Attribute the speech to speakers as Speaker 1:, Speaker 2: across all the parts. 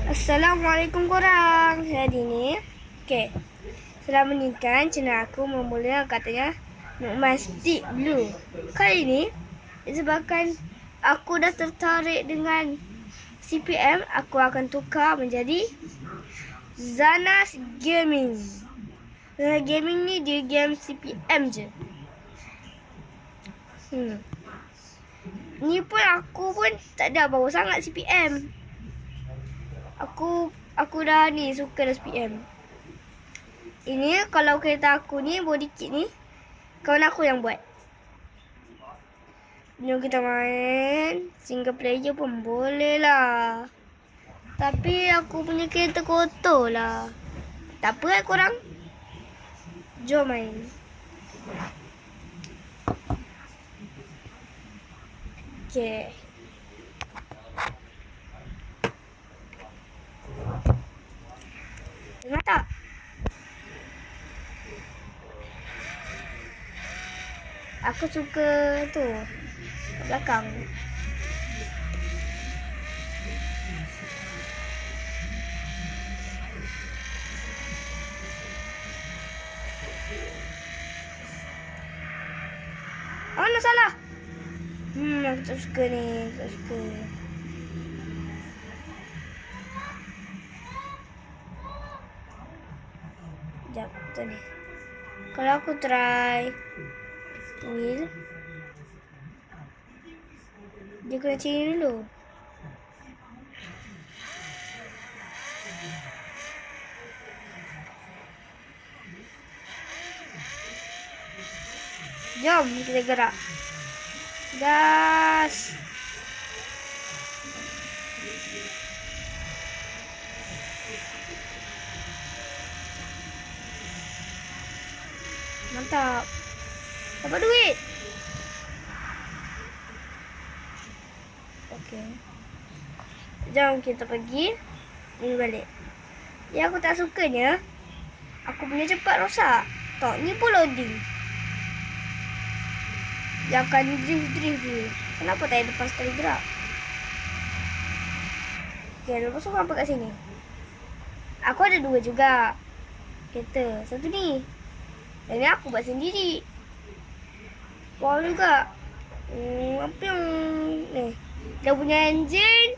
Speaker 1: Assalamualaikum korang. Hari ni, selama ni kan channel aku memula katanya Nukmastik Blue. Kali ni, disebabkan aku dah tertarik dengan CPM, aku akan tukar menjadi Zanas Gaming. Zanas Gaming ni dia game CPM je. Ni pun aku pun tak ada bawa sangat CPM. Aku dah ni suka dah CPM. Ini kalau kereta aku ni body kit ni kawan aku yang buat. Jom kita main single player pun boleh lah. Tapi aku punya kereta kotor lah. Tak apa korang. Jom main. Okay. Dengar tak? Aku suka tu kat belakang. Oh, nak salah. Aku tak suka ni. Tak suka. Sekejap, tu ni. Kalau aku try wheel, dia kena change dulu. Jom kita gerak. Gas. Mantap. Dapat duit. Okey. Jom kita pergi. Ini balik. Yang aku tak sukanya, aku punya cepat rosak. Tak, ni pun loading. Dia akan drift dulu. Kenapa tak lepas sekali gerak? Okey, lepas tu apa kat sini? Aku ada dua juga kereta. Satu ni. Dan ni aku buat sendiri. Wow juga. Apa yang ni? Dia punya enjin,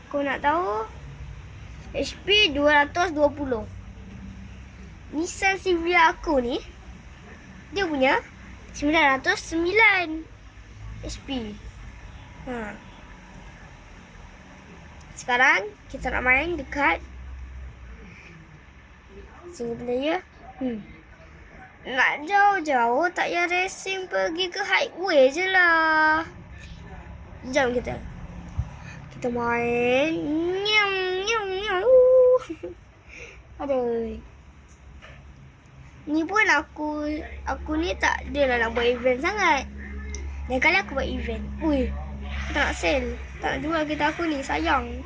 Speaker 1: kau nak tahu? HP 220. Nissan Silvia aku ni, dia punya 909 HP. Sekarang kita nak main dekat single player. Nak jauh-jauh tak payah racing, pergi ke highway je lah. Jom kita main. Nyau. Aduh. Ni pun aku ni tak adalah nak buat event sangat. Dan kali aku buat event, tak nak sell, tak nak jual kereta aku ni, sayang.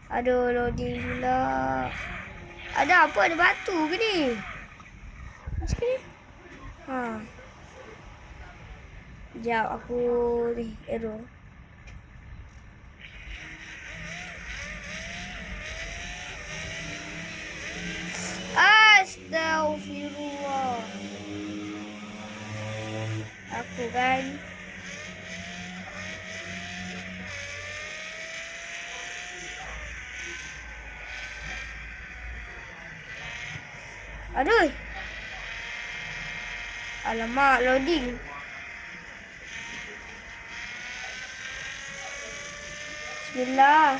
Speaker 1: Aduh, loading pula. Ada apa? Ada batu ke ni? Macam ni? Sekejap, aku ni error. Astaghfirullah. Aku kan aduh. Alamak, loading. Bismillah.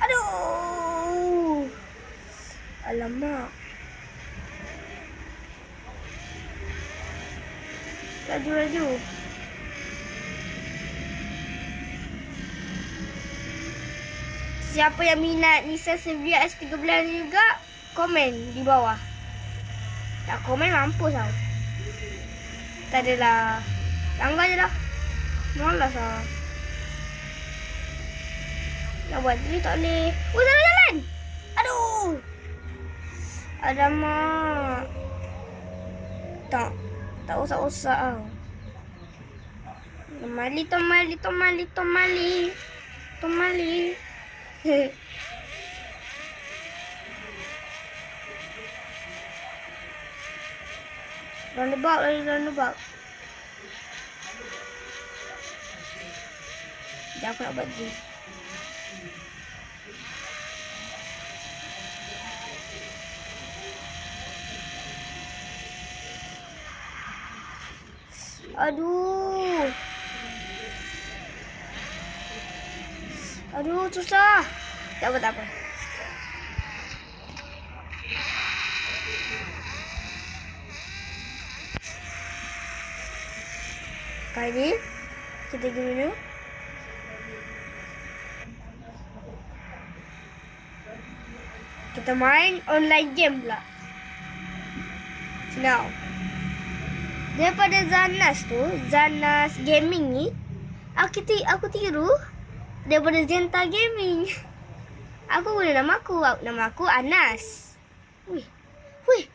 Speaker 1: Aduh. Alamak. Laju. Siapa yang minat Nissan Silvia S13 juga, komen di bawah. Tak komen mampus tau. Tak adalah. Langgar je lah. Malas lah. Nak buat ni tak boleh. Oh, salah jalan. Aduh. Alamak. Tak. Tak usah-usah tau. Tomali. Roundabout. Sekejap aku nak buat gym. Aduh, susah. Tak apa. Kali ni kita pergi dulu. Kita main online game pula. Now, daripada Zanas Gaming ni, aku tiru daripada Zenta Gaming. Aku guna nama aku Anas. Wih.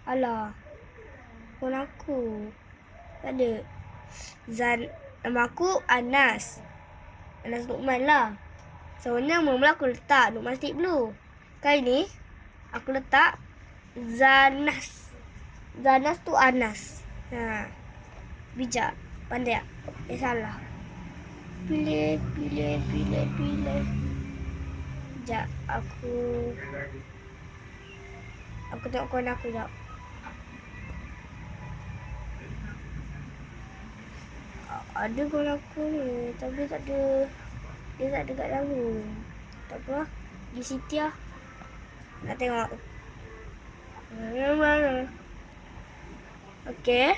Speaker 1: Alah. Phone aku. Tak ada. Nama aku Anas. Anas Luqman lah. Sebenarnya mula aku letak Luqman Stick Blue. Kali ni aku letak Zanas. Zanas tu Anas. Bijak. Pandai tak? Salah. Pilih. Sekejap. Aku tengok kawan aku sekejap. Ada kawan aku ni. Tapi tak ada. Dia tak ada kat dalam. Tak apa lah. Di Siti lah. Nak tengok. Mana? Okey.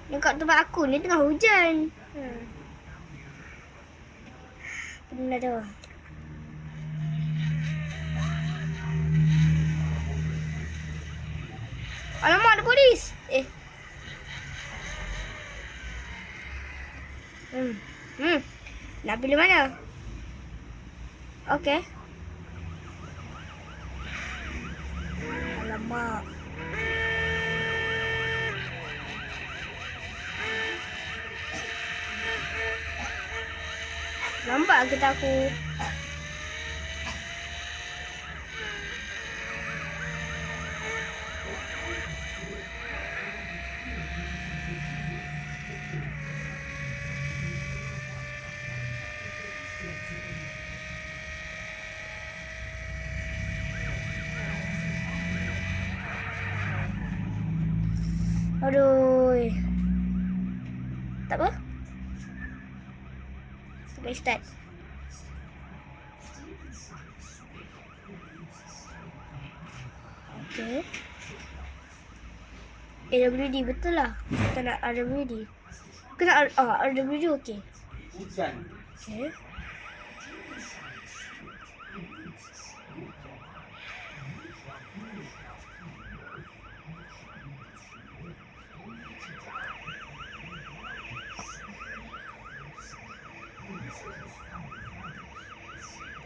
Speaker 1: Dekat tempat aku ni tengah hujan. Benda tu. Alamak, ada polis. Nak pilih mana? Okey. Alamak. Nampak kita aku. Aduh. Tak apa. Sampai start. Okey. AWD betul lah. Kita nak AWD. Kena AWD okey. Okey.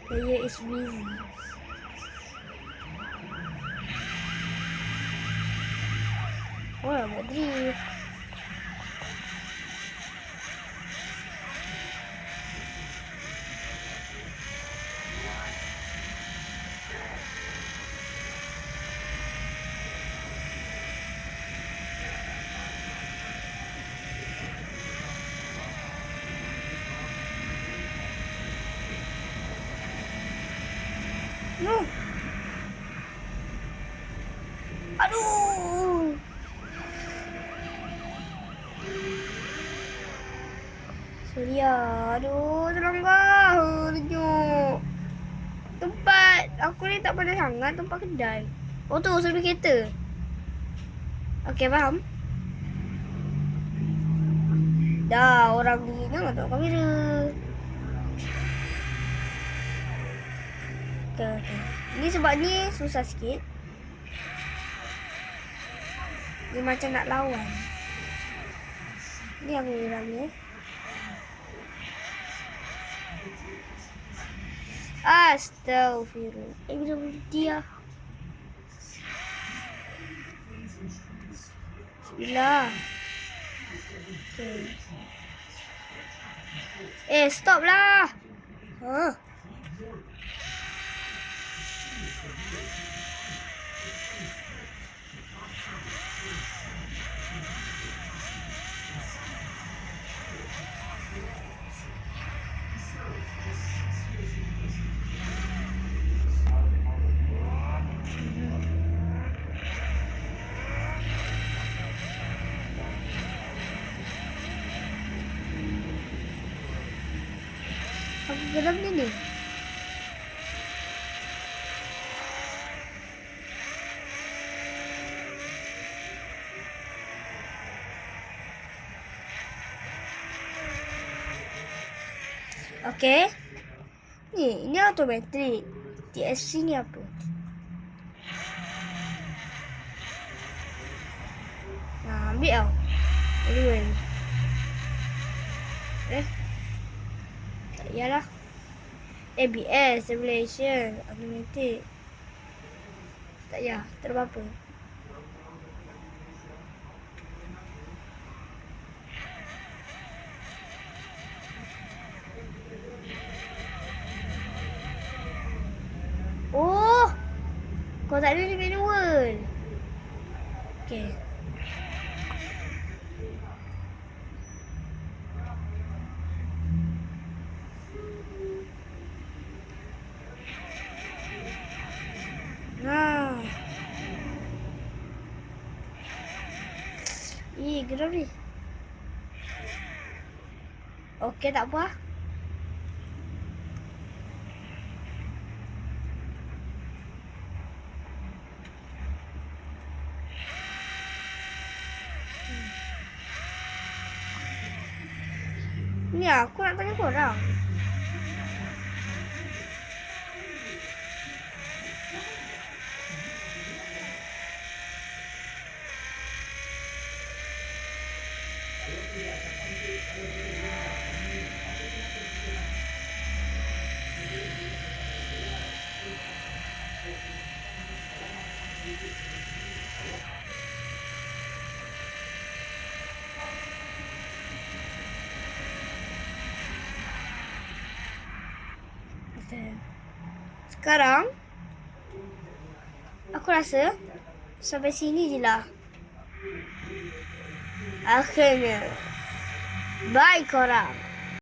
Speaker 1: Player is busy. Wah, buat drift. No. Aduh. Surya. Aduh, terlanggar. Tunjuk. Tempat. Aku ni tak pandai sangat tempat kedai. Oh tu, servis kereta. Okey, faham? Dah, orang ni jangan tengok kamera. Okay. Ni sebab ni susah sikit. Dia macam nak lawan. Ni aku bilang ni. Astaghfirullah. Bila berhenti lah. Bismillah. Okay. Stop lah. Huh. Aku geram ni. Okay. Ini automatic. TSC ni apa? Nah, ambil tau. Boleh. Tak payahlah. ABS, simulation, automatic. Tak payah, tak ada apa-apa. Oh, kau tak ada ni manual. Okay. Nah. Geram ni. Okay, tak apa. Ni aku nak tanya korang. Sekarang aku rasa sampai sini je lah. Akhirnya bye korang.